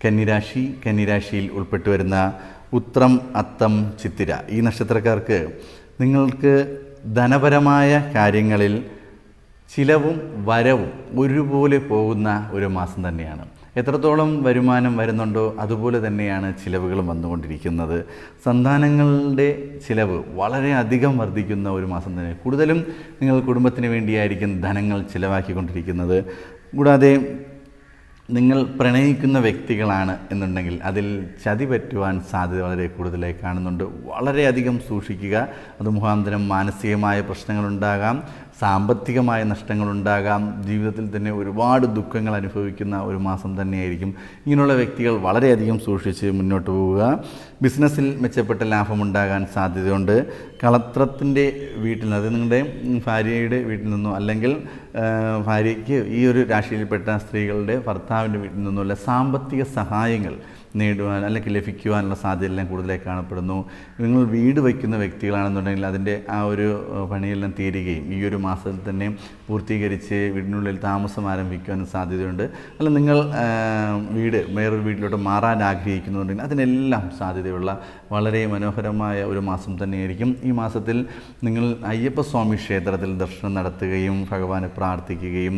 കന്നിരാശിയിൽ ഉൾപ്പെട്ടു വരുന്ന ഉത്രം, അത്തം, ചിത്തിര ഈ നക്ഷത്രക്കാർക്ക് നിങ്ങൾക്ക് ധനപരമായ കാര്യങ്ങളിൽ ചിലവും വരവും ഒരുപോലെ പോകുന്ന ഒരു മാസം തന്നെയാണ്. എത്രത്തോളം വരുമാനം വരുന്നുണ്ടോ അതുപോലെ തന്നെയാണ് ചിലവുകളും വന്നുകൊണ്ടിരിക്കുന്നത്. സന്താനങ്ങളുടെ ചിലവ് വളരെയധികം വർദ്ധിക്കുന്ന ഒരു മാസം തന്നെ. കൂടുതലും നിങ്ങൾ കുടുംബത്തിന് വേണ്ടിയായിരിക്കും ധനങ്ങൾ ചിലവാക്കിക്കൊണ്ടിരിക്കുന്നത്. കൂടാതെ നിങ്ങൾ പ്രണയിക്കുന്ന വ്യക്തികളാണ് എന്നുണ്ടെങ്കിൽ അതിൽ ചതി പറ്റുവാൻ സാധ്യത വളരെ കൂടുതലായി കാണുന്നുണ്ട്. വളരെയധികം സൂക്ഷിക്കുക. അത് മുഖാന്തരം മാനസികമായ പ്രശ്നങ്ങളുണ്ടാകാം, സാമ്പത്തികമായ നഷ്ടങ്ങളുണ്ടാകാം, ജീവിതത്തിൽ തന്നെ ഒരുപാട് ദുഃഖങ്ങൾ അനുഭവിക്കുന്ന ഒരു മാസം തന്നെയായിരിക്കും. ഇങ്ങനെയുള്ള വ്യക്തികൾ വളരെയധികം സൂക്ഷിച്ച് മുന്നോട്ട് പോവുക. ബിസിനസ്സിൽ മെച്ചപ്പെട്ട ലാഭമുണ്ടാകാൻ സാധ്യതയുണ്ട്. കളത്രത്തിൻ്റെ വീട്ടിൽ നിന്ന്, അത് നിങ്ങളുടെ ഭാര്യയുടെ വീട്ടിൽ നിന്നോ അല്ലെങ്കിൽ ഭാര്യയ്ക്ക് ഈ ഒരു രാശിയിൽപ്പെട്ട സ്ത്രീകളുടെ ഭർത്താവിൻ്റെ വീട്ടിൽ നിന്നുള്ള സാമ്പത്തിക സഹായങ്ങൾ നേടുവാൻ അല്ലെങ്കിൽ ലഭിക്കുവാനുള്ള സാധ്യതയെല്ലാം കൂടുതലായി കാണപ്പെടുന്നു. നിങ്ങൾ വീട് വയ്ക്കുന്ന വ്യക്തികളാണെന്നുണ്ടെങ്കിൽ അതിൻ്റെ ആ ഒരു പണിയെല്ലാം തീരുകയും ഈ ഒരു മാസത്തിൽ തന്നെ പൂർത്തീകരിച്ച് വീടിനുള്ളിൽ താമസം ആരംഭിക്കുവാനും സാധ്യതയുണ്ട്. അല്ല നിങ്ങൾ വേറൊരു വീട്ടിലോട്ട് മാറാൻ ആഗ്രഹിക്കുന്നുണ്ടെങ്കിൽ അതിനെല്ലാം സാധ്യതയുള്ള വളരെ മനോഹരമായ ഒരു മാസം തന്നെയായിരിക്കും. ഈ മാസത്തിൽ നിങ്ങൾ അയ്യപ്പസ്വാമി ക്ഷേത്രത്തിൽ ദർശനം നടത്തുകയും ഭഗവാനെ പ്രാർത്ഥിക്കുകയും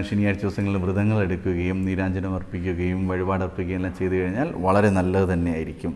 ശനിയാഴ്ച ദിവസങ്ങളിൽ വ്രതങ്ങൾ എടുക്കുകയും നീരാഞ്ജനം അർപ്പിക്കുകയും വഴിപാടർപ്പിക്കുകയും എല്ലാം ചെയ്തു കഴിഞ്ഞാൽ വളരെ നല്ലത് തന്നെയായിരിക്കും.